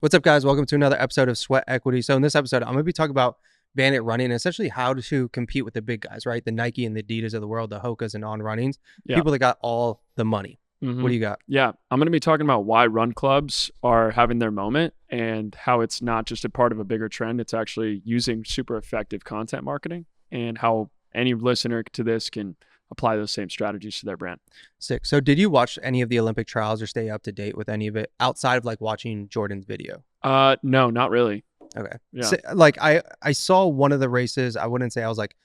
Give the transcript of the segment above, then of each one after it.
What's up, guys? Welcome to another episode of Sweat Equity. So in this episode, I'm going to be talking about Bandit running and essentially how to compete with the big guys, right? The Nike and the Adidas of the world, the Hokas and On Runnings, people that got all the money. What do you got? Yeah, I'm going to be talking about why run clubs are having their moment and how it's not just a part of a bigger trend. It's actually using super effective content marketing and how any listener to this can apply those same strategies to their brand. Sick. So did you watch any of the Olympic trials or stay up to date with any of it outside of like watching Jordan's video? No, not really. Okay. Yeah. So, like I saw one of the races. I wouldn't say I was like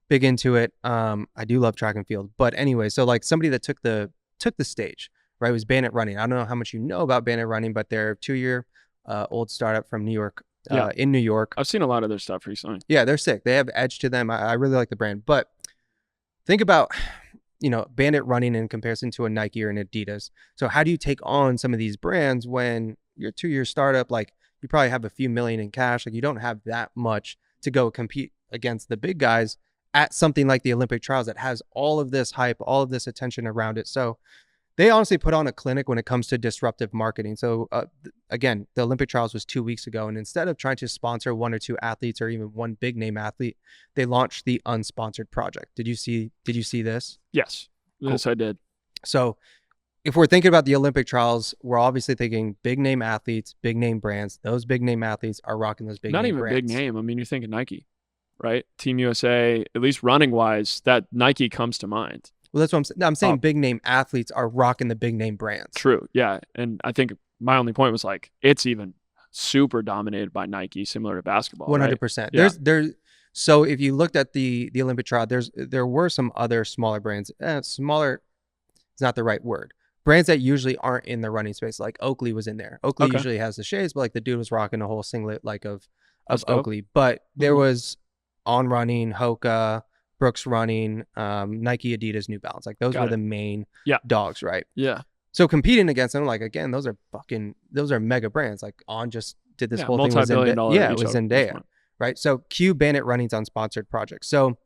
big into it. I do love track and field, but anyway, so like somebody that took the stage, right, was Bandit Running. I don't know how much you know about Bandit Running, but they're a 2-year old startup from New York, in New York. I've seen a lot of their stuff recently. Yeah, they're sick. They have edge to them. I really like the brand, but think about, Bandit Running in comparison to a Nike or an Adidas. So how do you take on some of these brands when you're a 2-year startup? Like you probably have a few million in cash. Like you don't have that much to go compete against the big guys at something like the Olympic trials that has all of this hype, all of this attention around it. So they honestly put on a clinic when it comes to disruptive marketing. So again, the Olympic trials was 2 weeks ago. And instead of trying to sponsor 1 or 2 athletes or even one big name athlete, they launched the unsponsored project. Did you see this? Yes. Cool. Yes, I did. So if we're thinking about the Olympic trials, we're obviously thinking big name athletes, big name brands. Those big name athletes are rocking those big Not name even brands. big name. I mean, you're thinking Nike, right? Team USA, at least running wise, that Nike comes to mind. Well, that's what I'm saying. I'm saying big name athletes are rocking the big name brands. True. Yeah. And I think my only point was like, it's even super dominated by Nike, similar to basketball. 100%. Right? Yeah. There's so if you looked at the Olympic trial, there were some other smaller brands. Smaller is not the right word. Brands that usually aren't in the running space, like Oakley was in there. Oakley usually has the shades, but like the dude was rocking a whole singlet like of Oakley. But there was On Running, Hoka, Brooks Running, Nike, Adidas, New Balance. Like those were the main dogs, right? Yeah. So competing against them, like again, those are mega brands. Like On just did this whole thing with Zendaya. Yeah, it was Zendaya, right? So Q Bandit Running's unsponsored project. So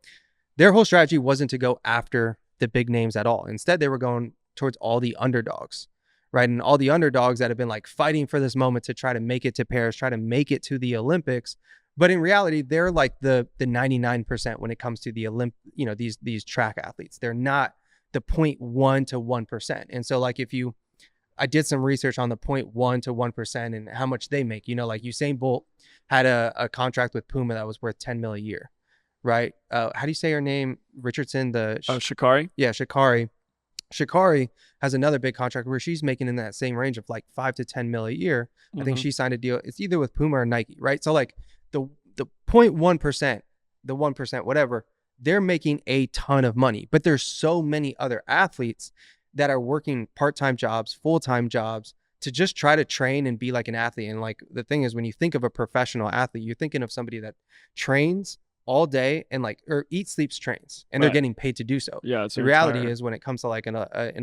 their whole strategy wasn't to go after the big names at all. Instead, they were going towards all the underdogs, right? And all the underdogs that have been like fighting for this moment to try to make it to Paris, try to make it to the Olympics. But in reality, they're like the 99% when it comes to the these track athletes. They're not the 0.1 to 1%. And so like I did some research on the 0.1 to 1% and how much they make. Like Usain Bolt had a contract with Puma that was worth $10 million a year, right? How do you say her name? Richardson, Sha'Carri? Yeah, Sha'Carri. Sha'Carri has another big contract where she's making in that same range of like 5 to 10 mil a year. I think she signed a deal. It's either with Puma or Nike, right? So like the 0.1%, the 1%, whatever, they're making a ton of money. But there's so many other athletes that are working part-time jobs, full-time jobs to just try to train and be like an athlete. And like the thing is, when you think of a professional athlete, you're thinking of somebody that trains all day and or eats, sleeps, trains, and they're getting paid to do so. Yeah. The reality is when it comes to like an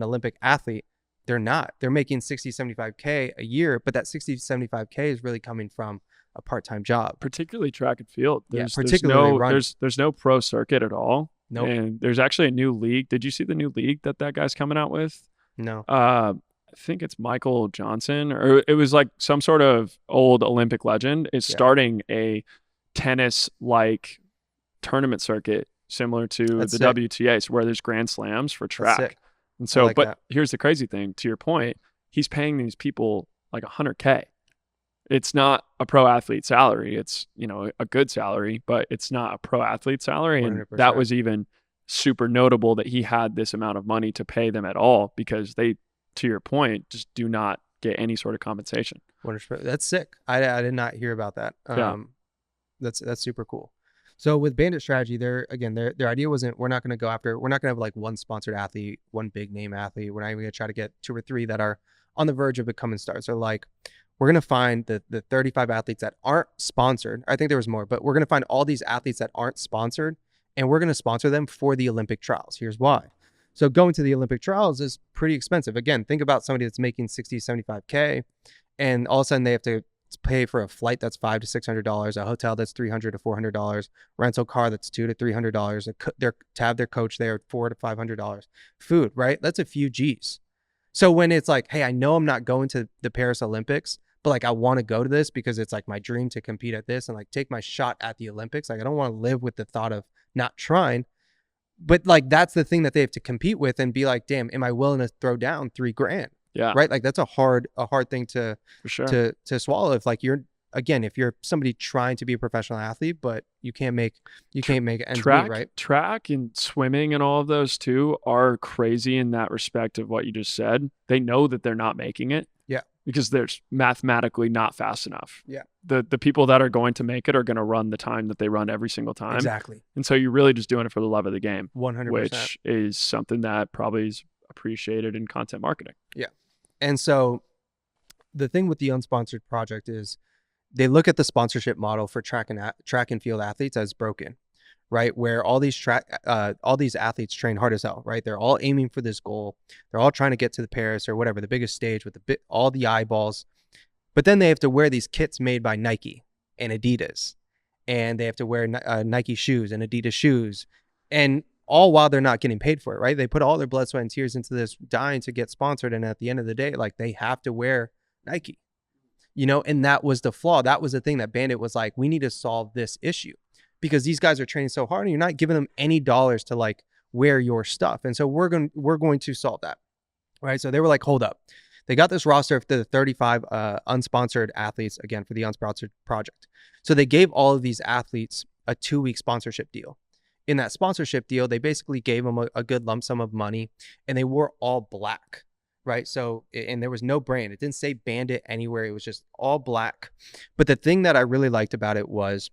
Olympic athlete, they're not. They're making 60, 75K a year, but that 60, 75K is really coming from a part-time job. Particularly track and field. Particularly there's no pro circuit at all. Nope. And there's actually a new league. Did you see the new league that guy's coming out with? No. I think it's Michael Johnson, or it was like some sort of old Olympic legend is starting a tennis-like tournament circuit similar to the WTA, so where there's grand slams for track. And so, here's the crazy thing, to your point, he's paying these people like $100K. It's not a pro athlete salary. It's, a good salary, but it's not a pro athlete salary. And 100%. that was even super notable that he had this amount of money to pay them at all, because they, to your point, just do not get any sort of compensation. 100%. That's sick. I did not hear about that. That's super cool. So with Bandit strategy, their idea wasn't, we're not going to have like one sponsored athlete, one big name athlete. We're not even going to try to get 2 or 3 that are on the verge of becoming stars. So like, we're going to find the 35 athletes that aren't sponsored. I think there was more, but we're going to find all these athletes that aren't sponsored, and we're going to sponsor them for the Olympic trials. Here's why. So going to the Olympic trials is pretty expensive. Again, think about somebody that's making 60, 75K, and all of a sudden they have to pay for a flight that's $500 to $600, a hotel that's $300 to $400, rental car that's $200 to $300, to have their coach there $400 to $500, food, right? That's a few G's. So when it's like, hey, I know I'm not going to the Paris Olympics, but like I want to go to this because it's like my dream to compete at this and like take my shot at the Olympics. Like I don't want to live with the thought of not trying. But like that's the thing that they have to compete with and be like, damn, am I willing to throw down $3,000? Yeah. Right. Like that's a hard thing For sure. to swallow. If like if you're somebody trying to be a professional athlete, but you can't make ends meet, right? Track and swimming and all of those too are crazy in that respect of what you just said. They know that they're not making it. Yeah. Because they're mathematically not fast enough. Yeah. The people that are going to make it are going to run the time that they run every single time. Exactly. And so you're really just doing it for the love of the game. 100%. Which is something that probably is appreciated in content marketing. Yeah. And so the thing with the unsponsored project is they look at the sponsorship model for track and field athletes as broken, right? Where all these athletes train hard as hell, right? They're all aiming for this goal. They're all trying to get to the Paris or whatever, the biggest stage with all the eyeballs. But then they have to wear these kits made by Nike and Adidas, and they have to wear Nike shoes and Adidas shoes, and all while they're not getting paid for it, right? They put all their blood, sweat, and tears into this, dying to get sponsored, and at the end of the day, like they have to wear Nike, and that was the flaw. That was the thing that Bandit was like, we need to solve this issue because these guys are training so hard and you're not giving them any dollars to like wear your stuff. And so we're going to solve that, right? So they were like, hold up. They got this roster of the 35 unsponsored athletes, again, for the unsponsored project. So they gave all of these athletes a 2-week sponsorship deal. In that sponsorship deal, they basically gave them a good lump sum of money, and they wore all black, right? So, and there was no brand. It didn't say Bandit anywhere. It was just all black. But the thing that I really liked about it was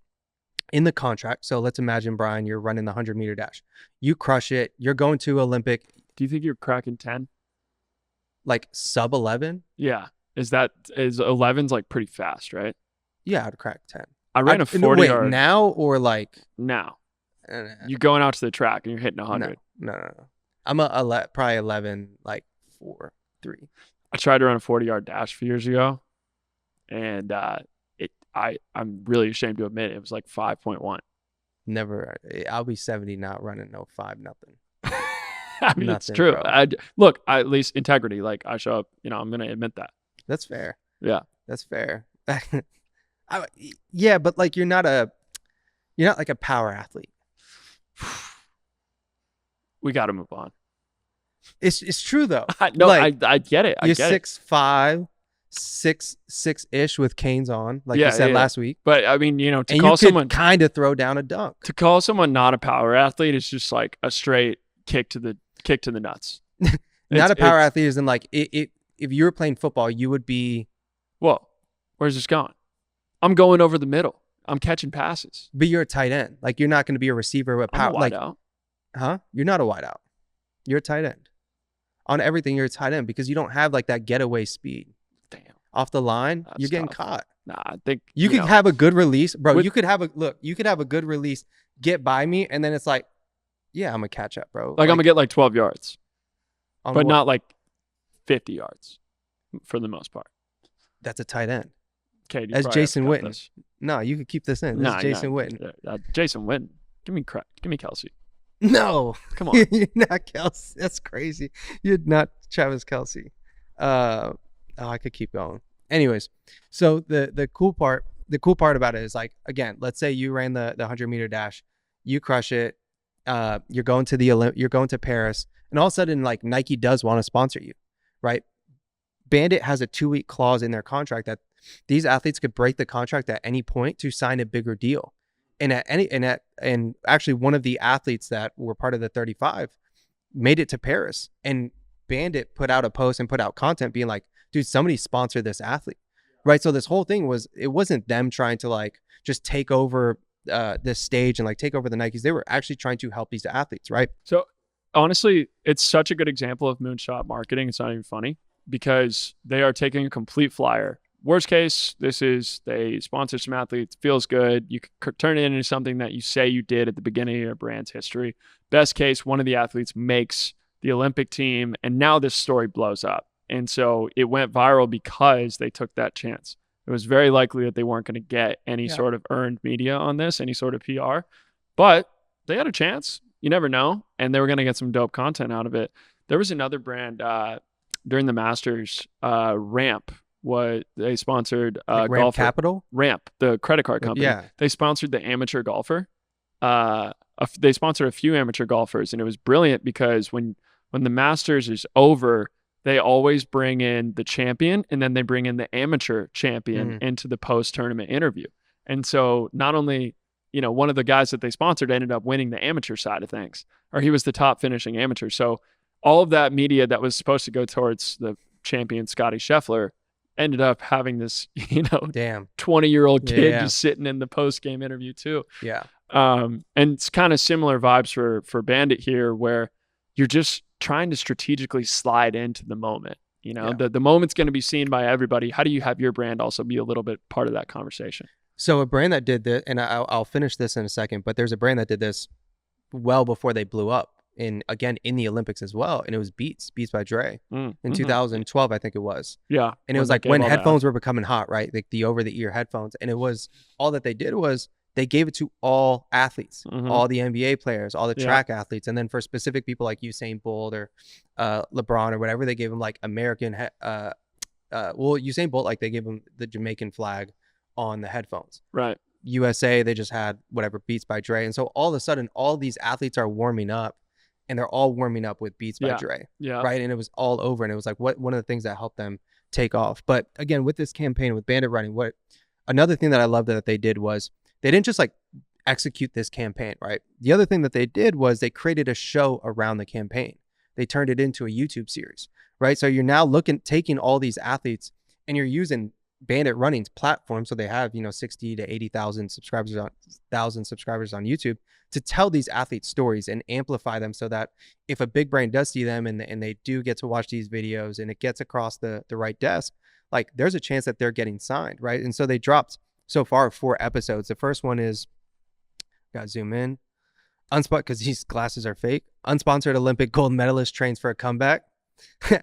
in the contract. So let's imagine, Brian, you're running the 100-meter dash. You crush it. You're going to Olympic. Do you think you're cracking 10? Like sub 11? Yeah. Is 11's like pretty fast, right? Yeah, I'd crack 10. I ran a 40 yard. Now or like? Now. You're going out to the track and you're hitting 100. No. I'm probably 11, like 4, 3. I tried to run a 40-yard dash a few years ago, and I'm really ashamed to admit it was like 5.1. Never. I'll be 70 not running no 5 nothing. I mean, it's true. Look, at least integrity. Like I show up, I'm going to admit that. That's fair. Yeah, that's fair. Yeah, but like you're not like a power athlete. We got to move on. It's true though. No, like, I get it. You're 6'5", 6'6" with canes on, like you said last week. But I mean, to and call you someone kind of throw down a dunk. To call someone not a power athlete is just like a straight kick to the nuts. Not a power athlete isn't like if you were playing football, you would be. Whoa, where's this going? I'm going over the middle. I'm catching passes. But you're a tight end. Like you're not going to be a receiver with power. I'm a wide out. Huh? You're not a wide out. You're a tight end. On everything, you're a tight end because you don't have like that getaway speed. Damn. Off the line, That's you're getting tough. caught. Nah, I think you could have a good release, bro. You could have a good release, get by me, and then it's like, yeah, I'm gonna catch up, bro. Like I'm gonna get like 12 yards, but not like 50 yards for the most part. That's a tight end. Okay, as Jason Witten. No, you could keep this in. This is Jason Witten. Jason Witten. Give me Kelsey. No, come on. You're not Kelsey. That's crazy. You're not Travis Kelsey. I could keep going. Anyways, so the cool part about it is like, again, let's say you ran the 100-meter dash, you crush it. You're going to Paris, and all of a sudden, like Nike does want to sponsor you, right? Bandit has a 2-week clause in their contract that these athletes could break the contract at any point to sign a bigger deal. And actually one of the athletes that were part of the 35 made it to Paris, and Bandit put out a post and put out content being like, dude, somebody sponsor this athlete. Right. So this whole thing it wasn't them trying to like just take over this stage and like take over the Nikes. They were actually trying to help these athletes. Right. So honestly, it's such a good example of moonshot marketing. It's not even funny because they are taking a complete flyer. Worst case, they sponsor some athletes, feels good. You could turn it into something that you say you did at the beginning of your brand's history. Best case, one of the athletes makes the Olympic team, and now this story blows up. And so it went viral because they took that chance. It was very likely that they weren't going to get any sort of earned media on this, any sort of PR, but they had a chance. You never know. And they were going to get some dope content out of it. There was another brand during the Masters, Ramp. what they sponsored like Ramp golfer Capital? Ramp, the credit card company. Yeah. They sponsored the amateur golfer. They sponsored a few amateur golfers, and it was brilliant because when the Masters is over, they always bring in the champion, and then they bring in the amateur champion into the post-tournament interview. And so not only, one of the guys that they sponsored ended up winning the amateur side of things, or he was the top finishing amateur. So all of that media that was supposed to go towards the champion, Scotty Scheffler, ended up having this, 20-year-old kid just sitting in the post-game interview too. Yeah. And it's kind of similar vibes for Bandit here, where you're just trying to strategically slide into the moment. The moment's going to be seen by everybody. How do you have your brand also be a little bit part of that conversation? So a brand that did this, and I'll finish this in a second, but there's a brand that did this well before they blew up in the Olympics as well. And it was Beats by Dre in 2012, I think it was. Yeah. And it was like when headphones were becoming hot, right? Like the over-the-ear headphones. And it was all that they did was they gave it to all athletes, all the NBA players, all the track athletes. And then for specific people like Usain Bolt or LeBron or whatever, they gave them like American, Usain Bolt, like they gave him the Jamaican flag on the headphones. Right. USA, they just had whatever, Beats by Dre. And so all of a sudden, all these athletes are warming up, and they're all warming up with Beats by Dre. Yeah. Right. And it was all over. And it was like one of the things that helped them take off. But again, with this campaign with Bandit running, another thing that I loved that they did was they didn't just like execute this campaign, right? The other thing that they did was they created a show around the campaign. They turned it into a YouTube series, right? So you're now taking all these athletes and you're using Bandit Running's platform. So they have, 60 to 80,000 subscribers on YouTube to tell these athletes stories and amplify them so that if a big brand does see them and they do get to watch these videos and it gets across the right desk, like there's a chance that they're getting signed, right? And so they dropped so far 4 episodes. The first one is, gotta zoom in, because these glasses are fake. Unsponsored Olympic gold medalist trains for a comeback.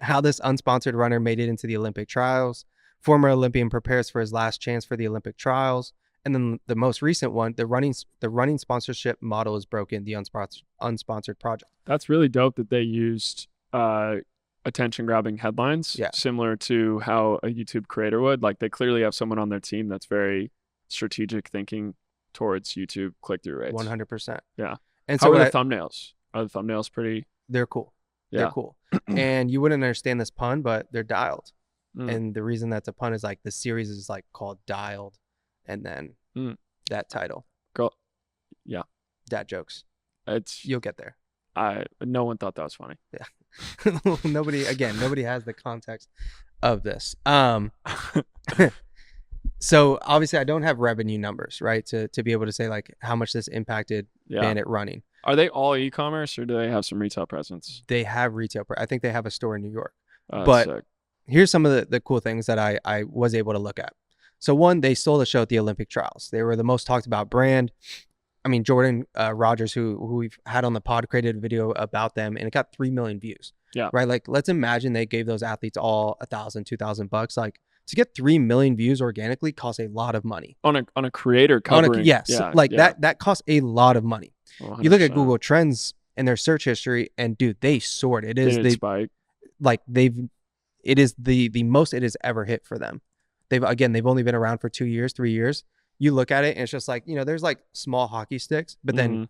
How this unsponsored runner made it into the Olympic trials. Former Olympian prepares for his last chance for the Olympic trials. And then the most recent one, the running sponsorship model is broken, the unsponsored project. That's really dope that they used attention-grabbing headlines, similar to how a YouTube creator would. Like they clearly have someone on their team that's very strategic thinking towards YouTube click-through rates. 100%. Yeah. And so how are the thumbnails? Are the thumbnails pretty? They're cool. Yeah. They're cool. And you wouldn't understand this pun, but they're dialed. And the reason that's a pun is like the series is like called Dialed, and then that title. Girl, yeah. Dad jokes. You'll get there. No one thought that was funny. Yeah. Nobody has the context of this. So obviously I don't have revenue numbers, right? To be able to say like how much this impacted Bandit running. Are they all e-commerce or do they have some retail presence? They have retail. I think they have a store in New York. But sick. Here's some of the cool things that I was able to look at. So one, they stole the show at the Olympic trials. They were the most talked about brand. I mean, Jordan Rogers, who we've had on the pod, created a video about them, and it got 3 million views. Yeah. Right. Like, let's imagine they gave those athletes all $1,000, $2,000. Like, to get 3 million views organically costs a lot of money. On a creator covering. That costs a lot of money. 100%. You look at Google Trends and their search history, and dude, they soared. It is the most it has ever hit for them. They've only been around for 2 years, 3 years. You look at it and it's just like, there's like small hockey sticks, but then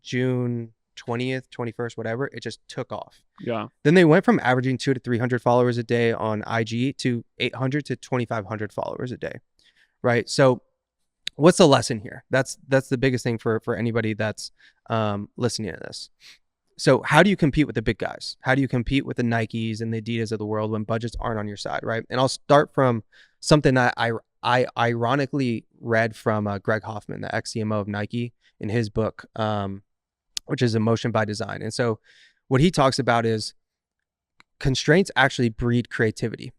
June 20th, 21st, whatever, it just took off. Yeah. Then they went from averaging 200 to 300 followers a day on IG to 800 to 2,500 followers a day. Right. So what's the lesson here? That's the biggest thing for anybody that's listening to this. So how do you compete with the big guys? How do you compete with the Nikes and the Adidas of the world when budgets aren't on your side, right? And I'll start from something that I ironically read from Greg Hoffman, the ex-CMO of Nike, in his book, which is Emotion by Design. And so what he talks about is constraints actually breed creativity.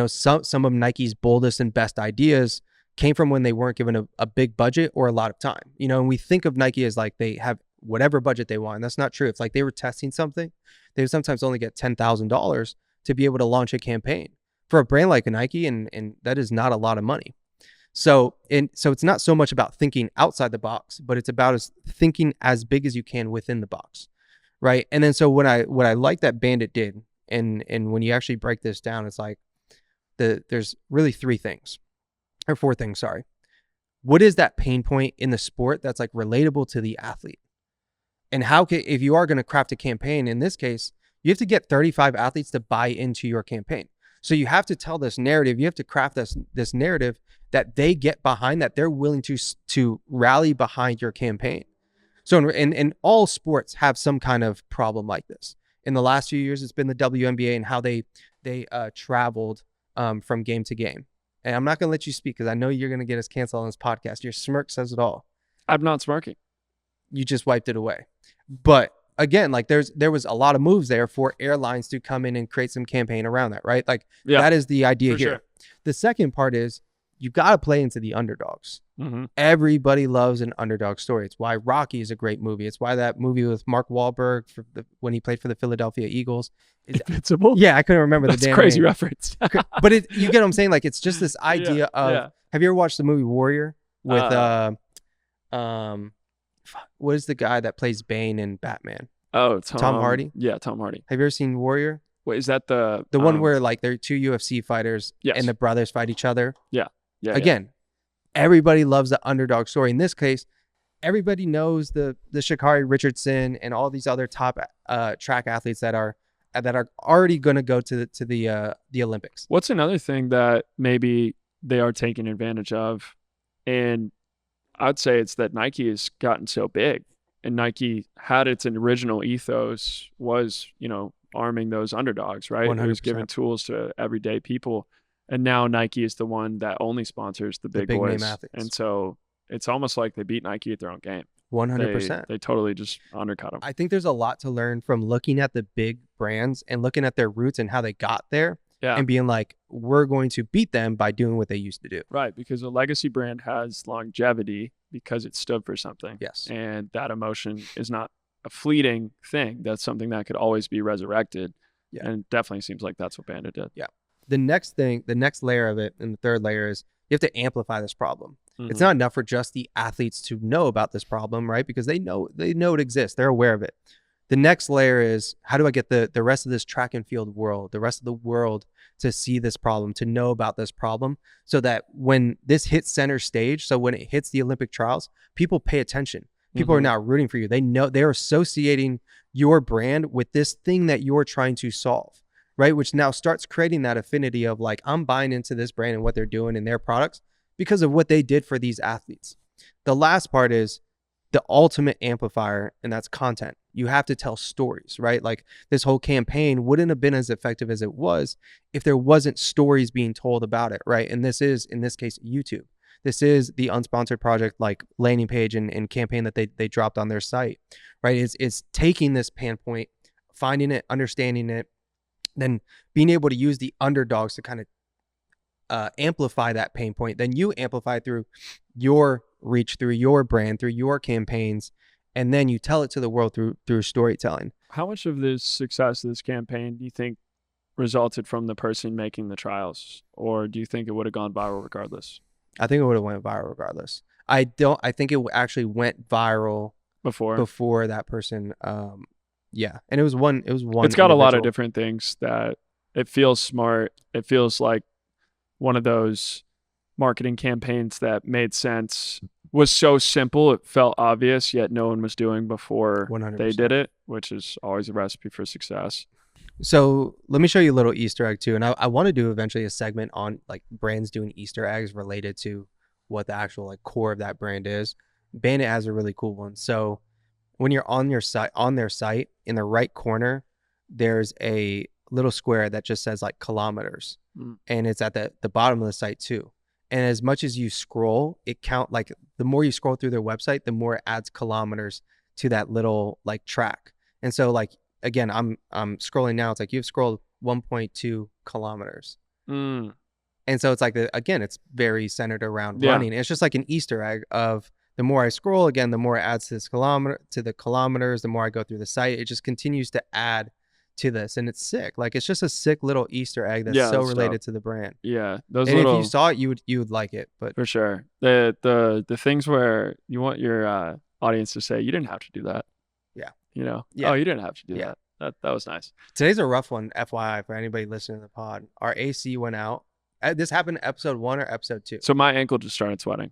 Some of Nike's boldest and best ideas came from when they weren't given a big budget or a lot of time. And we think of Nike as like they have whatever budget they want. And that's not true. It's like they were testing something. They would sometimes only get $10,000 to be able to launch a campaign for a brand like Nike. And that is not a lot of money. So it's not so much about thinking outside the box, but it's about thinking as big as you can within the box. Right. And then so what I like that Bandit did, and when you actually break this down, it's like there's really 3 things or 4 things. Sorry. What is that pain point in the sport that's like relatable to the athlete? And if you are going to craft a campaign, in this case, you have to get 35 athletes to buy into your campaign. So you have to tell this narrative. You have to craft this narrative that they get behind, that they're willing to rally behind your campaign. So in all sports have some kind of problem like this. In the last few years, it's been the WNBA and how they traveled from game to game. And I'm not going to let you speak because I know you're going to get us canceled on this podcast. Your smirk says it all. I'm not smirking. You just wiped it away. But again, like there was a lot of moves there for airlines to come in and create some campaign around that, right? Like that is the idea here. Sure. The second part is you got to play into the underdogs. Mm-hmm. Everybody loves an underdog story. It's why Rocky is a great movie. It's why that movie with Mark Wahlberg when he played for the Philadelphia Eagles. Invincible? Yeah, I couldn't remember the damn crazy name. Reference. But you get what I'm saying? Like it's just this idea of. Have you ever watched the movie Warrior with what is the guy that plays Bane in Batman? Oh, Tom Hardy. Yeah, Tom Hardy. Have you ever seen Warrior? Wait, is that the one where like they're 2 UFC fighters and the brothers fight each other? Yeah. Again, everybody loves the underdog story. In this case, everybody knows the Sha'Carri Richardson and all these other top track athletes that are already going to go to the Olympics. What's another thing that maybe they are taking advantage of? And I'd say it's that Nike has gotten so big, and Nike had its original ethos was, arming those underdogs, right? 100%. It was giving tools to everyday people. And now Nike is the one that only sponsors the big boys. Name athletes. And so it's almost like they beat Nike at their own game. 100%. They totally just undercut them. I think there's a lot to learn from looking at the big brands and looking at their roots and how they got there. Yeah. And being like, we're going to beat them by doing what they used to do. Right. Because a legacy brand has longevity because it stood for something. Yes. And that emotion is not a fleeting thing. That's something that could always be resurrected. Yeah. And it definitely seems like that's what Bandit did. Yeah. The next layer of it, and the third layer is you have to amplify this problem. Mm-hmm. It's not enough for just the athletes to know about this problem, right? Because they know it exists. They're aware of it. The next layer is, how do I get the rest of this track and field world, the rest of the world to see this problem, to know about this problem, so that when this hits center stage, so when it hits the Olympic trials, people pay attention. People are now rooting for you. They know they're associating your brand with this thing that you're trying to solve, right? Which now starts creating that affinity of like, I'm buying into this brand and what they're doing and their products because of what they did for these athletes. The last part is the ultimate amplifier, and that's content. You have to tell stories, right? Like this whole campaign wouldn't have been as effective as it was if there wasn't stories being told about it, right? And this is, in this case, YouTube. This is the unsponsored project, like landing page and campaign that they dropped on their site, right? It's taking this pain point, finding it, understanding it, then being able to use the underdogs to kind of amplify that pain point. Then you amplify through your reach, through your brand, through your campaigns, and then you tell it to the world through storytelling. How much of this success of this campaign do you think resulted from the person making the trials, or do you think it would have gone viral regardless? I think it would have went viral regardless. I think it actually went viral before that person. Yeah, and it was one. It's got individual. A lot of different things that it feels smart. It feels like one of those marketing campaigns that made sense, was so simple it felt obvious, yet no one was doing before 100%. They did it, which is always a recipe for success. So let me show you a little Easter egg too. And I want to do eventually a segment on like brands doing Easter eggs related to what the actual like core of that brand is. Bandit has a really cool one. So when you're on their site, in the right corner, there's a little square that just says like kilometers. And it's at the bottom of the site too. And as much as you scroll, the more you scroll through their website, the more it adds kilometers to that little like track. And so like, again, I'm scrolling now. It's like you've scrolled 1.2 kilometers. And so it's like, again, it's very centered around running. It's just like an Easter egg of the more I scroll, again, the more it adds to the kilometers, the more I go through the site, it just continues to add to this. And it's sick. Like, it's just a sick little Easter egg that's so related to the brand. Yeah. If you saw it, you would like it. But for sure. The things where you want your audience to say, you didn't have to do that. Yeah. Oh, you didn't have to do that. That was nice. Today's a rough one, FYI, for anybody listening to the pod. Our AC went out This happened in episode 1 or episode 2. So my ankle just started sweating.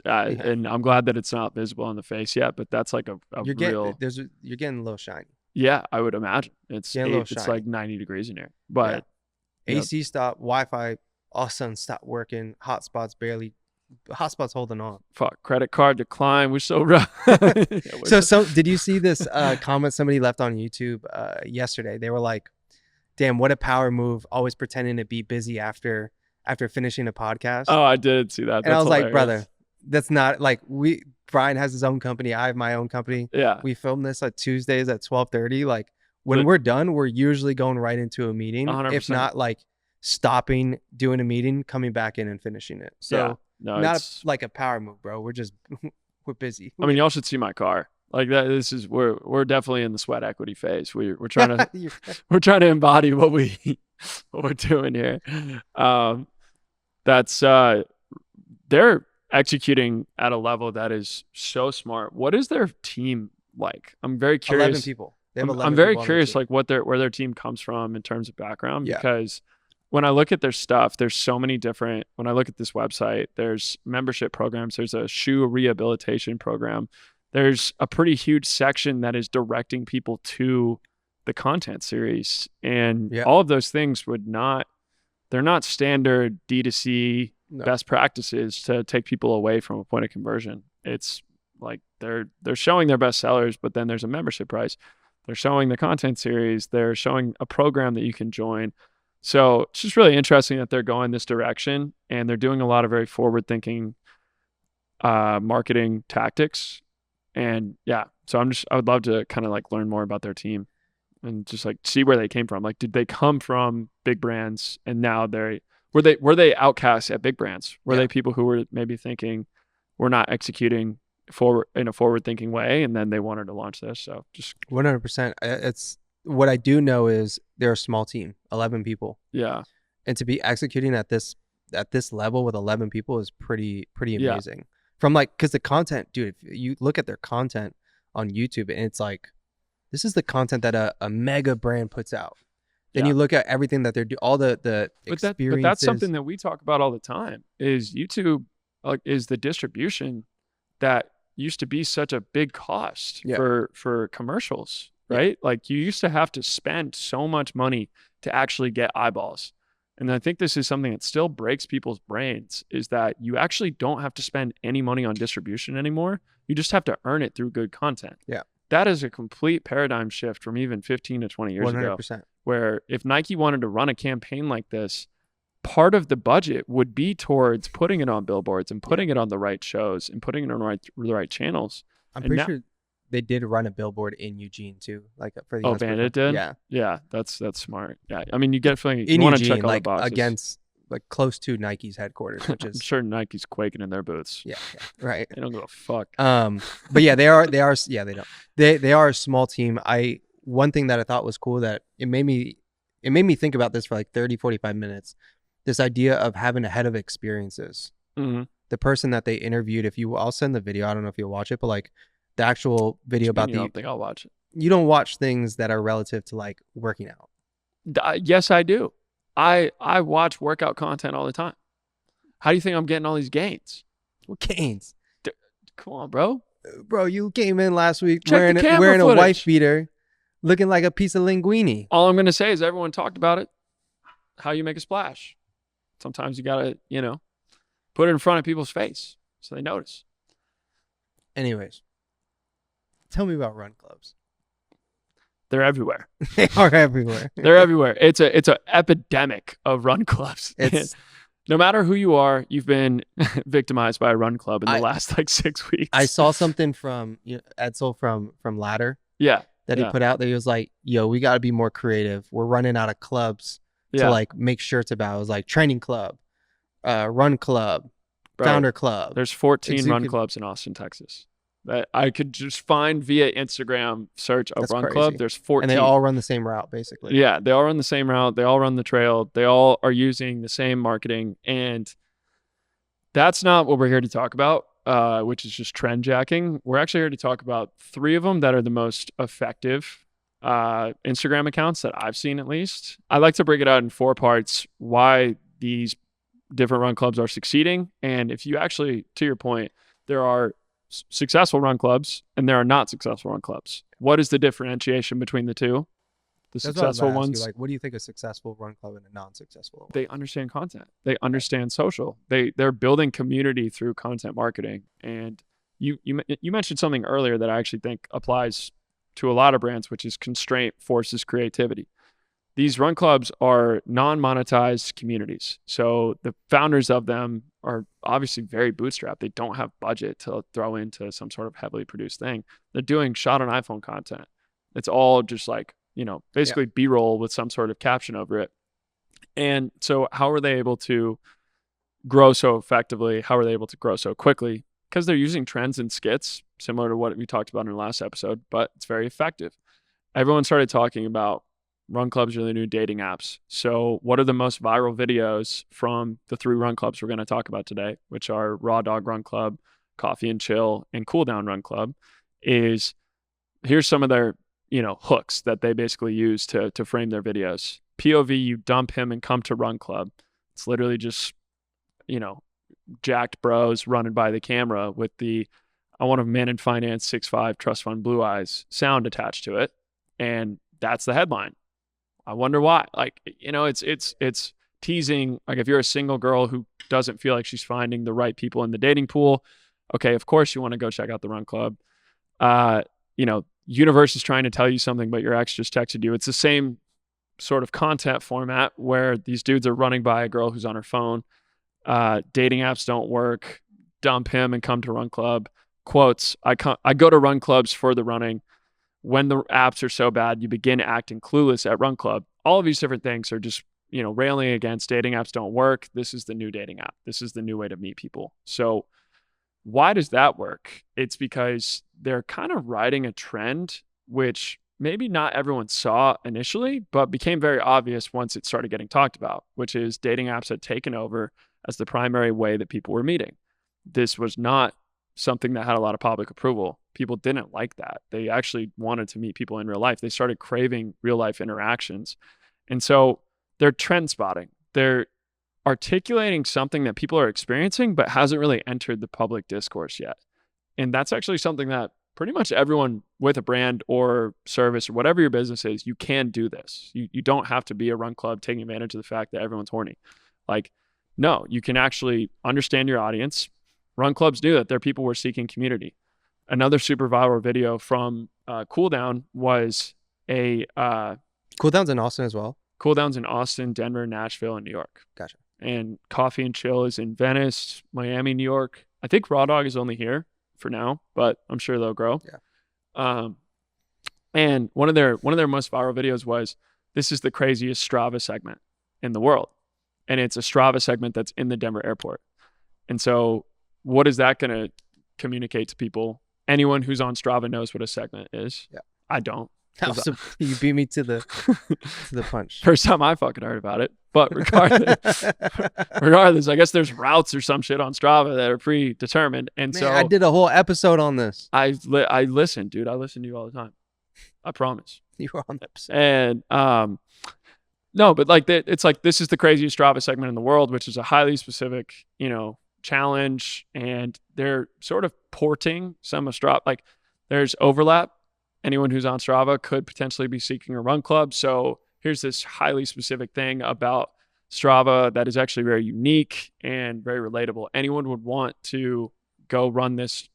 And I'm glad that it's not visible on the face yet, but that's like you're getting a little shiny. Yeah, I would imagine. It's like 90 degrees in here. But AC stopped, Wi-Fi all of a sudden stopped working, hotspot's holding on. Fuck, credit card decline. We're so rough. So did you see this comment somebody left on YouTube yesterday? They were like, damn, what a power move, always pretending to be busy after finishing a podcast. Oh, I did see that. And I was hilarious. Like, brother, that's not like Brian has his own company. I have my own company. Yeah. We film this on Tuesdays at 12:30. Like when we're done, we're usually going right into a meeting. 100%. If not like stopping, doing a meeting, coming back in and finishing it. So not like a power move, bro. We're busy. I mean, y'all should see my car. Like that. We're definitely in the sweat equity phase. We're trying to we're trying to embody what we're doing here. They're executing at a level that is so smart. What is their team like? I'm very curious. 11 people. They have 11 I'm very curious, like where their team comes from in terms of background. Yeah. Because when I look at their stuff, there's so many different. When I look at this website, there's membership programs. There's a shoe rehabilitation program. There's a pretty huge section that is directing people to the content series, and all of those things they're not standard D2C best practices to take people away from a point of conversion. It's like they're showing their best sellers, but then there's a membership price. They're showing the content series. They're showing a program that you can join. So it's just really interesting that they're going this direction, and they're doing a lot of very forward-thinking marketing tactics. And so I would love to kind of like learn more about their team and just like see where they came from. Like, did they come from big brands and now were they outcasts at big brands? Were they people who were maybe thinking we're not executing in a forward-thinking way, and then they wanted to launch this? So just 100%. It's what I do know is they're a small team, 11 people. Yeah, and to be executing at this level with 11 people is pretty amazing. From like, because the content, dude, if you look at their content on YouTube, and it's like, this is the content that a mega brand puts out. Then you look at everything that they're doing, all the experiences. But that's something that we talk about all the time. Is YouTube is the distribution that used to be such a big cost for commercials, right? Like you used to have to spend so much money to actually get eyeballs. And I think this is something that still breaks people's brains, is that you actually don't have to spend any money on distribution anymore. You just have to earn it through good content. Yeah. That is a complete paradigm shift from even 15 to 20 years 100%. ago, where if Nike wanted to run a campaign like this, part of the budget would be towards putting it on billboards and putting it on the right shows and putting it on the right channels. I'm pretty sure they did run a billboard in Eugene too, like for the Bandit did. Yeah, that's smart. Yeah, I mean, you get feeling in you want Eugene, to check all like the boxes against, like close to Nike's headquarters, which is I'm sure Nike's quaking in their boots. Yeah, right. They don't give a fuck. But yeah, they are. Yeah, they don't. They are a small team. One thing that I thought was cool, that it made me think about this for like 30-45 minutes. This idea of having a head of experiences. Mm-hmm. The person that they interviewed. I'll send the video. I don't know if you'll watch it, but like the actual video about I don't think I'll watch it. You don't watch things that are relative to like working out. Yes, I do. I watch workout content all the time. How do you think I'm getting all these gains? What gains? Come on, bro. Bro, you came in last week wearing a wife beater, looking like a piece of linguine. All I'm going to say is everyone talked about it. How you make a splash. Sometimes you got to, put it in front of people's face so they notice. Anyways, tell me about run clubs. They're everywhere. They are everywhere. They're everywhere. It's a epidemic of run clubs. No matter who you are, you've been victimized by a run club in the last like 6 weeks. I saw something from Edsel from Ladder. Yeah. That he put out there. He was like, yo, we got to be more creative. We're running out of clubs to like make shirts about. It was like training club, run club, founder club. There's 14 run clubs in Austin, Texas. That I could just find via Instagram search a run club. There's 14. And they all run the same route, basically. Yeah, they all run the same route. They all run the trail. They all are using the same marketing. And that's not what we're here to talk about, which is just trend jacking. We're actually here to talk about 3 of them that are the most effective Instagram accounts that I've seen, at least. I like to break it out in 4 parts, why these different run clubs are succeeding. And if you actually, to your point, there are successful run clubs and there are not successful run clubs. What is the differentiation between the two? The successful ones. Like, what do you think a successful run club and a non-successful one? They understand content. They understand social. They're building community through content marketing. And you mentioned something earlier that I actually think applies to a lot of brands, which is constraint forces creativity. These run clubs are non-monetized communities. So the founders of them are obviously very bootstrapped. They don't have budget to throw into some sort of heavily produced thing. They're doing shot on iPhone content. It's all just like, basically B-roll with some sort of caption over it. And so how are they able to grow so effectively? How are they able to grow so quickly? Because they're using trends and skits, similar to what we talked about in the last episode, but it's very effective. Everyone started talking about run clubs are the new dating apps. So what are the most viral videos from the 3 run clubs we're going to talk about today, which are Raw Dog Run Club, Coffee and Chill, and Cool Down Run Club? Here's some of their hooks that they basically use to frame their videos. POV, you dump him and come to Run Club. It's literally just, jacked bros running by the camera with the I want a man in finance, 6'5", trust fund, blue eyes sound attached to it. And that's the headline. I wonder why. Like, it's teasing. Like, if you're a single girl who doesn't feel like she's finding the right people in the dating pool, okay, of course you want to go check out the Run Club. Universe is trying to tell you something, but your ex just texted you. It's the same sort of content format where these dudes are running by a girl who's on her phone. Dating apps don't work. Dump him and come to Run Club. Quotes, I go to run clubs for the running. When the apps are so bad, you begin acting clueless at Run Club. All of these different things are just, railing against dating apps don't work. This is the new dating app. This is the new way to meet people. So why does that work? It's because they're kind of riding a trend, which maybe not everyone saw initially, but became very obvious once it started getting talked about, which is dating apps had taken over as the primary way that people were meeting. This was not something that had a lot of public approval. People didn't like that. They actually wanted to meet people in real life. They started craving real life interactions. And so they're trend spotting. They're articulating something that people are experiencing, but hasn't really entered the public discourse yet. And that's actually something that pretty much everyone with a brand or service or whatever your business is, you can do this. You don't have to be a run club taking advantage of the fact that everyone's horny. Like, no, you can actually understand your audience. Run clubs do that. They're people who are seeking community. Another super viral video from Cool Down was a... Cool Down's in Austin as well? Cool Down's in Austin, Denver, Nashville, and New York. Gotcha. And Coffee and Chill is in Venice, Miami, New York. I think Raw Dog is only here for now, but I'm sure they'll grow. Yeah. And one of their most viral videos was, this is the craziest Strava segment in the world. And it's a Strava segment that's in the Denver airport. And so what is that going to communicate to people? Anyone who's on Strava knows what a segment is. Yeah. I don't. You beat me to the punch. First time I fucking heard about it. But regardless, I guess there's routes or some shit on Strava that are predetermined. And Man, so I did a whole episode on this. I listen, dude. I listen to you all the time. I promise. You were on the episode. And no, but like it's like, this is the craziest Strava segment in the world, which is a highly specific, challenge. And they're sort of porting some of Strava. Like, there's overlap. Anyone who's on Strava could potentially be seeking a run club. So here's this highly specific thing about Strava that is actually very unique and very relatable. Anyone would want to go run this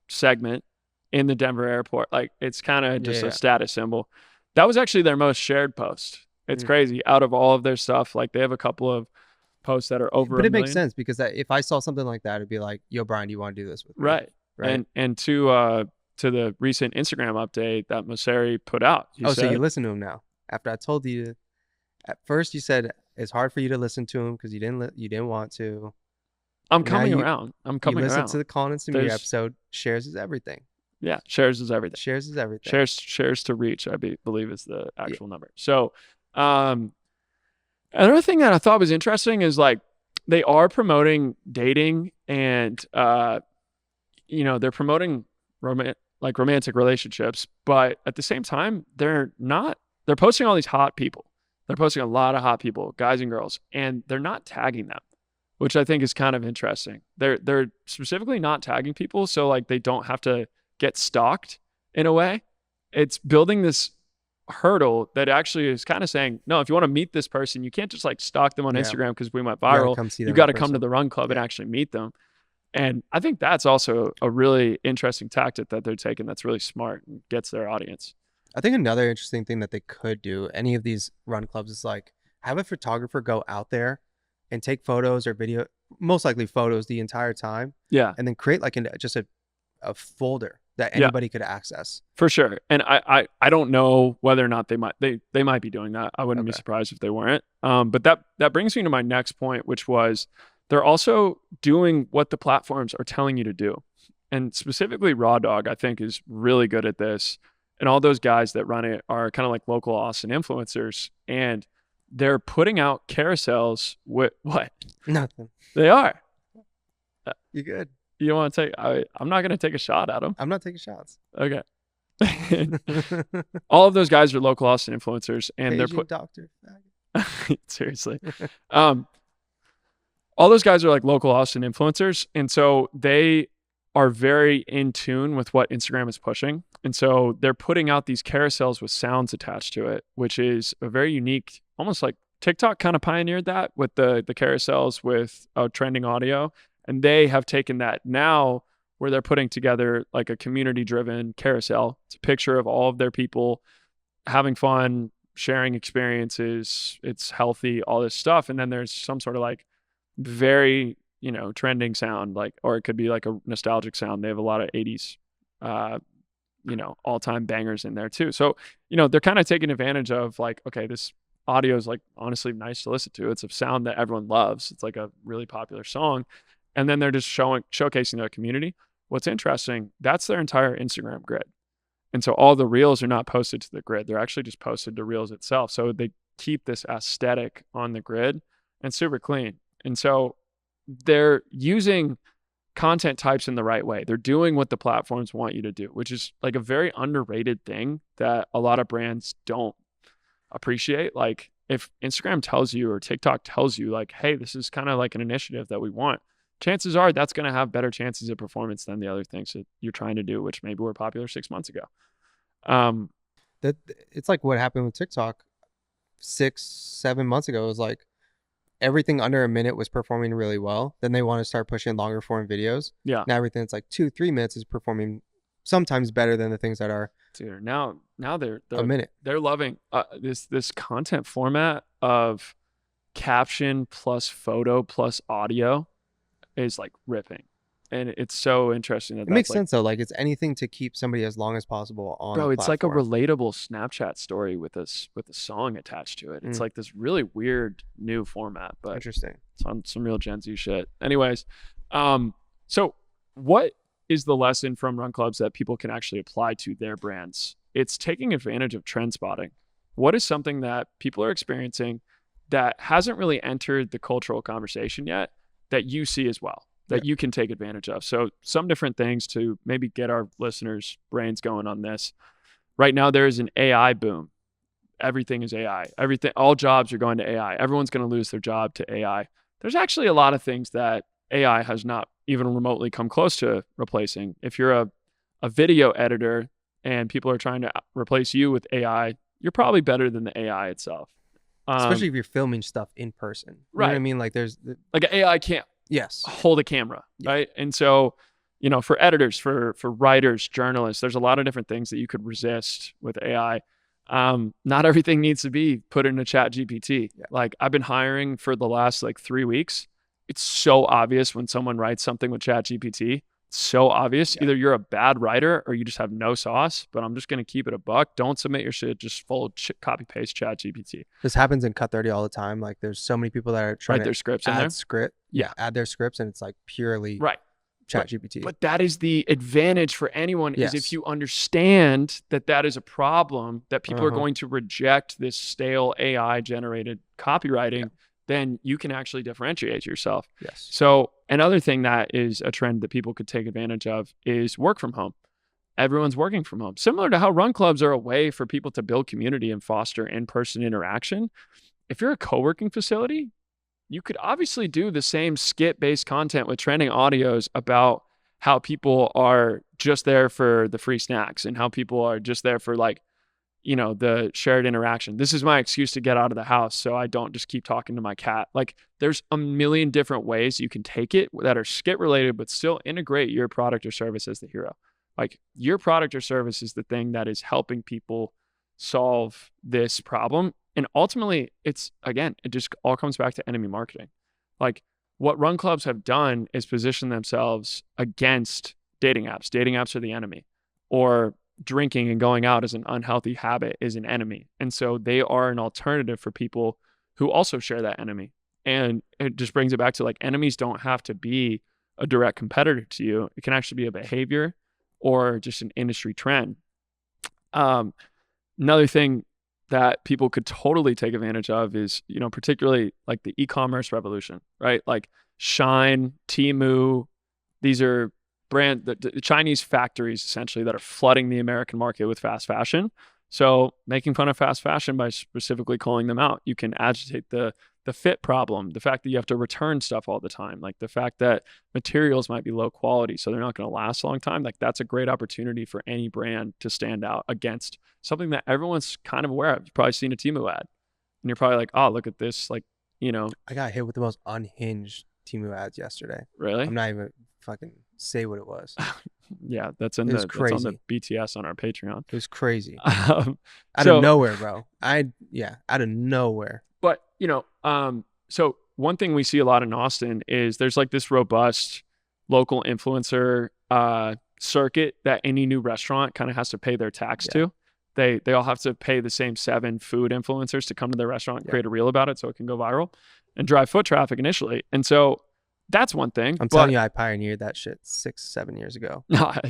segment in the Denver airport. Like, it's kind of just a status symbol. That was actually their most shared post. It's crazy. Out of all of their stuff, like, they have a couple of posts that are over But it makes sense, because if I saw something like that, it'd be like, yo, Brian, do you want to do this with me? Right. And to the recent Instagram update that Mosseri put out. So you listen to him now. After I told you, at first you said it's hard for you to listen to him because you didn't want to. I'm coming around. You listen to the Colin and Samir episode. Shares is everything. Yeah, shares is everything. Shares is everything. Shares to reach, I believe, is the actual number. So, another thing that I thought was interesting is, like, they are promoting dating and they're promoting romantic relationships, but at the same time, they're posting all these hot people. They're posting a lot of hot people, guys and girls, and they're not tagging them, which I think is kind of interesting. They're specifically not tagging people, so like they don't have to get stalked in a way. It's building this hurdle that actually is kind of saying, no, if you want to meet this person, you can't just like stalk them on Instagram because we went viral. You got to come to the run club and actually meet them. And I think that's also a really interesting tactic that they're taking that's really smart and gets their audience. I think another interesting thing that they could do, any of these run clubs, is like have a photographer go out there and take photos or video, most likely photos the entire time. Yeah. And then create like just a folder that anybody could access. For sure. And I don't know whether or not they might be doing that. I wouldn't be surprised if they weren't. But that brings me to my next point, which was they're also doing what the platforms are telling you to do. And specifically Raw Dog, I think, is really good at this. And all those guys that run it are kind of like local Austin influencers. And they're putting out carousels with what? Nothing. They are. You good? You don't want to take, I'm not going to take a shot at them. I'm not taking shots. Okay. All of those guys are local Austin influencers. And Asian they're doctor. Seriously. All those guys are like local Austin influencers. And so they are very in tune with what Instagram is pushing. And so they're putting out these carousels with sounds attached to it, which is a very unique, almost like TikTok kind of pioneered that with the carousels with trending audio. And they have taken that now where they're putting together like a community-driven carousel. It's a picture of all of their people having fun, sharing experiences. It's healthy, all this stuff. And then there's some sort of like very, trending sound, like, or it could be like a nostalgic sound. They have a lot of 80s, all-time bangers in there too. So, they're kind of taking advantage of like, okay, this audio is like honestly nice to listen to. It's a sound that everyone loves. It's like a really popular song. And then they're just showcasing their community. What's interesting, that's their entire Instagram grid. And so all the reels are not posted to the grid. They're actually just posted to reels itself. So they keep this aesthetic on the grid and super clean. And so they're using content types in the right way. They're doing what the platforms want you to do, which is like a very underrated thing that a lot of brands don't appreciate. Like if Instagram tells you or TikTok tells you like, hey, this is kind of like an initiative that we want, chances are that's going to have better chances of performance than the other things that you're trying to do, which maybe were popular 6 months ago. That it's like what happened with TikTok 6-7 months ago. It was like everything under a minute was performing really well. Then they want to start pushing longer form videos. Yeah. Now everything that's like 2-3 minutes is performing sometimes better than the things that are now they're a minute. They're loving this content format of caption plus photo plus audio is like ripping. And it's so interesting that it makes sense though. Like it's anything to keep somebody as long as possible on. Bro, it's platform. like a relatable Snapchat story with a song attached to it. It's like this really weird new format, but interesting. It's on some real Gen Z shit. Anyways, so what is the lesson from run clubs that people can actually apply to their brands? It's taking advantage of trend spotting. What is something that people are experiencing that hasn't really entered the cultural conversation yet that you see as well, that you can take advantage of? So some different things to maybe get our listeners' brains going on this. Right now, there is an AI boom. Everything is AI. All jobs are going to AI. Everyone's going to lose their job to AI. There's actually a lot of things that AI has not even remotely come close to replacing. If you're a video editor and people are trying to replace you with AI, you're probably better than the AI itself. Especially if you're filming stuff in person. You know what I mean? Like there's like an AI can't hold a camera, right? And so, for editors, for writers, journalists, there's a lot of different things that you could resist with AI. Not everything needs to be put into Chat GPT. Like I've been hiring for the last 3 weeks. It's so obvious when someone writes something with Chat GPT. So obvious. Either you're a bad writer or you just have no sauce, but I'm just going to keep it a buck. Don't submit your shit just full copy paste Chat GPT. This happens in Cut 30 all the time. Like there's so many people that are trying to their scripts in there. Add their scripts, and it's like purely Chat GPT. But that is the advantage for anyone is if you understand that is a problem, that people are going to reject this stale AI generated copywriting, then you can actually differentiate yourself. Yes. So another thing that is a trend that people could take advantage of is work from home. everyone's working from home. Similar to how run clubs are a way for people to build community and foster in-person interaction. If you're a co-working facility, you could obviously do the same skit-based content with trending audios about how people are just there for the free snacks and how people are just there for like, you know, the shared interaction. This is my excuse to get out of the house so I don't just keep talking to my cat. Like there's a million different ways you can take it that are skit related, but still integrate your product or service as the hero. Like your product or service is the thing that is helping people solve this problem. And ultimately it just all comes back to enemy marketing. Like what run clubs have done is position themselves against dating apps. Dating apps are the enemy, or drinking and going out as an unhealthy habit is an enemy. And so they are an alternative for people who also share that enemy. And it just brings it back to like enemies don't have to be a direct competitor to you. It can actually be a behavior or just an industry trend. Another thing that people could totally take advantage of is, you know, particularly like the e-commerce revolution, right? Like Shine, Temu, these are the Chinese factories essentially that are flooding the American market with fast fashion. So making fun of fast fashion by specifically calling them out, you can agitate the fit problem, the fact that you have to return stuff all the time, like the fact that materials might be low quality, so they're not going to last a long time. Like that's a great opportunity for any brand to stand out against something that everyone's kind of aware of. You've probably seen a Temu ad and you're probably like, oh, look at this. Like, you know, I got hit with the most unhinged Temu ads yesterday. Really? I'm not even fucking say what it was. Yeah, that's on the BTS on our Patreon. It was crazy. Out of nowhere, bro. Out of nowhere. But, you know, so one thing we see a lot in Austin is there's like this robust local influencer circuit that any new restaurant kind of has to pay their tax to. They all have to pay the same 7 food influencers to come to their restaurant and create a reel about it so it can go viral and drive foot traffic initially. And so that's one thing. I'm telling you, I pioneered that shit 6-7 years ago.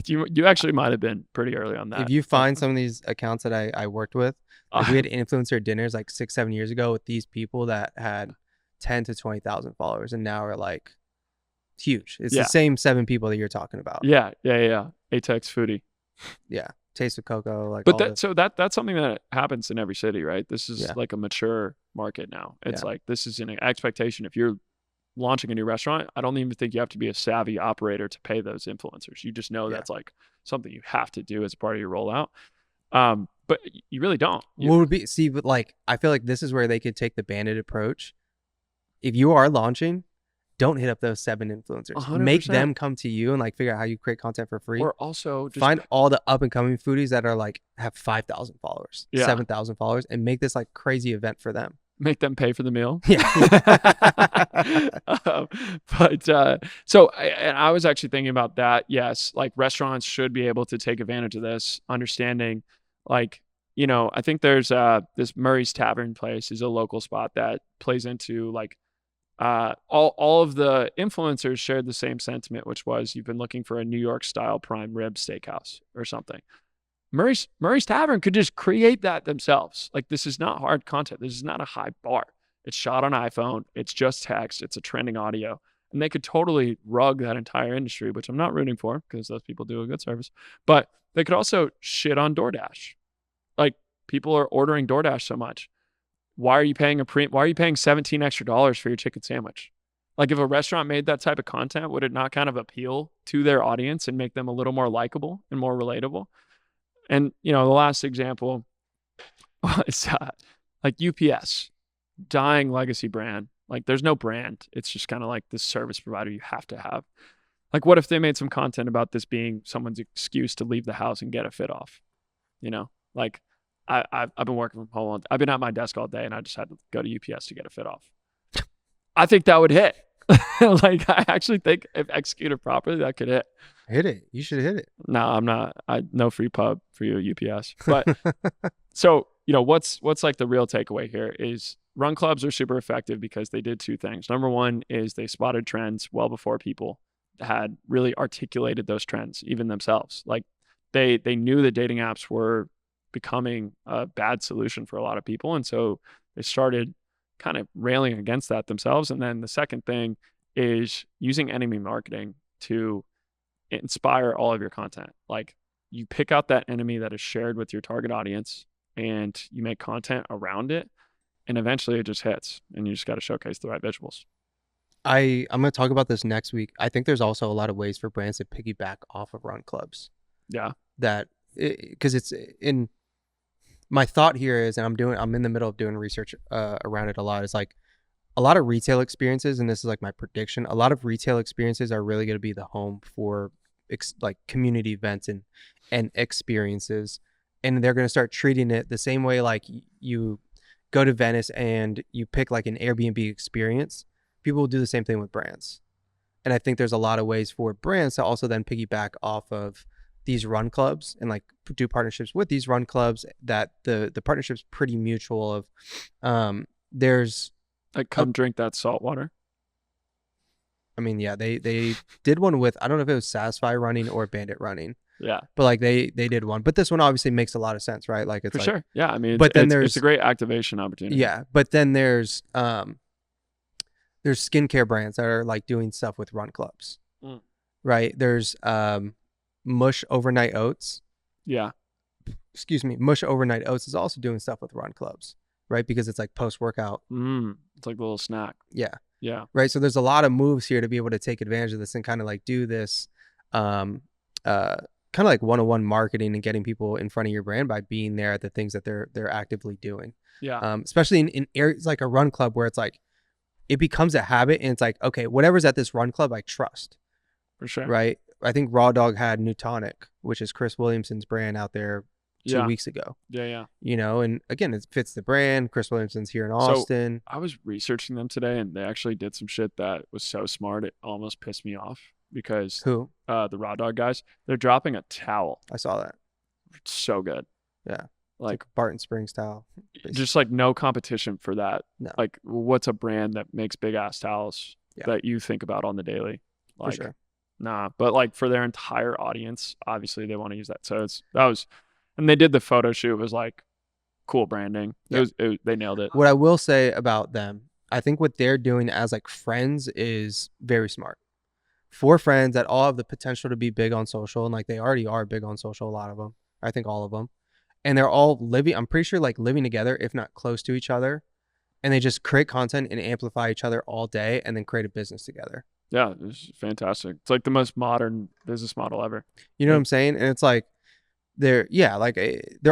You actually might have been pretty early on that. If you find some of these accounts that I worked with, like we had influencer dinners like 6-7 years ago with these people that had 10 to 20,000 followers, and now are like huge. It's the same 7 people that you're talking about. Yeah. Atex Foodie. Yeah. Taste of Cocoa. Like, but that's something that happens in every city, right? This is like a mature market now. It's like this is an expectation. If you're launching a new restaurant, I don't even think you have to be a savvy operator to pay those influencers. You just know that's like something you have to do as part of your rollout. But you really don't. What would be but like I feel like this is where they could take the Bandit approach. If you are launching, don't hit up those 7 influencers. 100%. Make them come to you and like figure out how you create content for free. Or also just find all the up and coming foodies that are like have 5,000 followers, 7,000 followers, and make this like crazy event for them. Make them pay for the meal. Yeah. I was actually thinking about that. Yes. Like restaurants should be able to take advantage of this, understanding like, you know, I think there's this Murray's Tavern place is a local spot that plays into like all of the influencers shared the same sentiment, which was you've been looking for a New York style prime rib steakhouse or something. Murray's Tavern could just create that themselves. Like this is not hard content. This is not a high bar. It's shot on iPhone. It's just text. It's a trending audio. And they could totally rug that entire industry, which I'm not rooting for because those people do a good service. But they could also shit on DoorDash. Like people are ordering DoorDash so much. Why are you paying why are you paying $17 extra for your chicken sandwich? Like if a restaurant made that type of content, would it not kind of appeal to their audience and make them a little more likable and more relatable? And, you know, the last example was like UPS, dying legacy brand. Like there's no brand. It's just kind of like this service provider you have to have. Like what if they made some content about this being someone's excuse to leave the house and get a fit off? You know, like I've been working from home. I've been at my desk all day and I just had to go to UPS to get a fit off. I think that would hit. Like I actually think if executed properly, that could hit. Hit it. You should hit it. No, I'm not. No free pub for you, UPS. But so, you know, what's like the real takeaway here is run clubs are super effective because they did 2 things. Number one is they spotted trends well before people had really articulated those trends, even themselves. Like they knew that dating apps were becoming a bad solution for a lot of people. And so they started kind of railing against that themselves. And then the second thing is using enemy marketing to inspire all of your content. Like you pick out that enemy that is shared with your target audience and you make content around it, and eventually it just hits, and you just got to showcase the right visuals. I'm going to talk about this next week. I think there's also a lot of ways for brands to piggyback off of run clubs. Yeah. Because it's in my thought here is, and I'm in the middle of doing research around it a lot. It's like a lot of retail experiences, and this is like my prediction. A lot of retail experiences are really going to be the home for like community events and experiences, and they're going to start treating it the same way. Like you go to Venice and you pick like an Airbnb experience. People will do the same thing with brands, and I think there's a lot of ways for brands to also then piggyback off of these run clubs and like do partnerships with these run clubs that the partnership's pretty mutual of there's like come drink that salt water. I mean, yeah, they did one with, I don't know if it was Satisfy running or Bandit running. Yeah. But like they did one, but this one obviously makes a lot of sense, right? Like it's for like, sure. Yeah. I mean, but then it's a great activation opportunity. Yeah. But then there's skincare brands that are like doing stuff with run clubs, right? There's Mush Overnight Oats. Yeah. Excuse me. Mush Overnight Oats is also doing stuff with run clubs, right? Because it's like post-workout. It's like a little snack. Yeah. Yeah. Right. So there's a lot of moves here to be able to take advantage of this and kind of like do this kind of like one-on-one marketing and getting people in front of your brand by being there at the things that they're actively doing. Yeah. Especially in areas like a run club where it's like it becomes a habit and it's like, okay, whatever's at this run club, I trust. For sure. Right. I think Raw Dog had New Tonic, which is Chris Williamson's brand out there 2 weeks ago. Yeah. You know, and again, it fits the brand. Chris Williamson's here in Austin. So I was researching them today, and they actually did some shit that was so smart it almost pissed me off because who? The Raw Dog guys, they're dropping a towel. I saw that. It's so good. Yeah. Like Barton Springs towel. Basically. Just like no competition for that. No. Like what's a brand that makes big ass towels that you think about on the daily? Like, for sure. Nah, but like for their entire audience, obviously they want to use that. So and they did the photo shoot. It was like cool branding. Yeah. They nailed it. What I will say about them, I think what they're doing as like friends is very smart. For friends that all have the potential to be big on social, and like they already are big on social, a lot of them. I think all of them. And they're all living, I'm pretty sure like living together, if not close to each other. And they just create content and amplify each other all day and then create a business together. Yeah, it's fantastic. It's like the most modern business model ever. You know what I'm saying? And it's like they're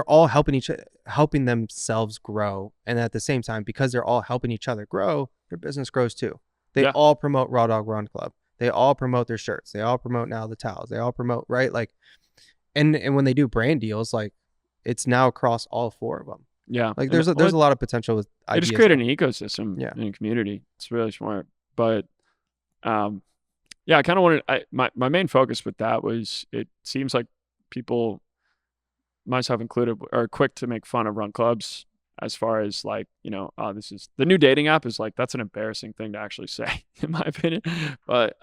all helping themselves grow, and at the same time, because they're all helping each other grow, their business grows too. They all promote Raw Dog Run Club. They all promote their shirts. They all promote now the towels. They all promote, right? Like, and when they do brand deals, like it's now across all four of them. Yeah, like there's a lot of potential with ideas. They just create an ecosystem in a community. It's really smart, but. I kind of wanted, my main focus with that was it seems like people, myself included, are quick to make fun of run clubs as far as like, you know, this is the new dating app is like, that's an embarrassing thing to actually say in my opinion, but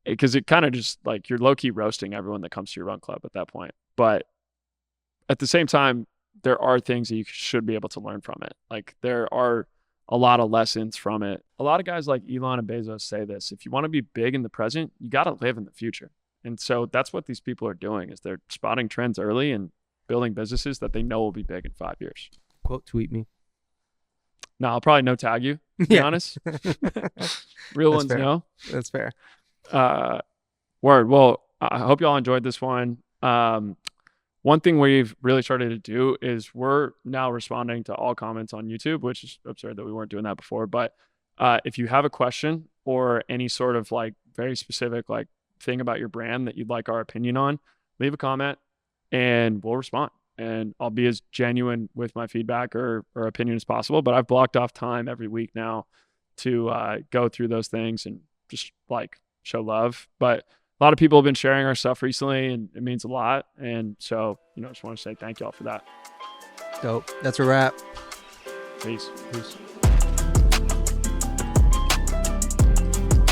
because it kind of just like you're low-key roasting everyone that comes to your run club at that point. But at the same time, there are things that you should be able to learn from it. Like there are a lot of lessons from it. A lot of guys like Elon and Bezos say this: if you want to be big in the present, you got to live in the future. And so that's what these people are doing, is they're spotting trends early and building businesses that they know will be big in 5 years. Quote tweet me. No, I'll probably no tag you, to be honest. Real That's ones fair. know. That's fair. Word. Well, I hope y'all enjoyed this one. One thing we've really started to do is we're now responding to all comments on YouTube, which is absurd that we weren't doing that before. But if you have a question or any sort of like very specific like thing about your brand that you'd like our opinion on, leave a comment and we'll respond. And I'll be as genuine with my feedback or opinion as possible. But I've blocked off time every week now to go through those things and just like show love. But a lot of people have been sharing our stuff recently, and it means a lot. And so, you know, I just want to say thank y'all for that. Dope. That's a wrap. Peace. Peace.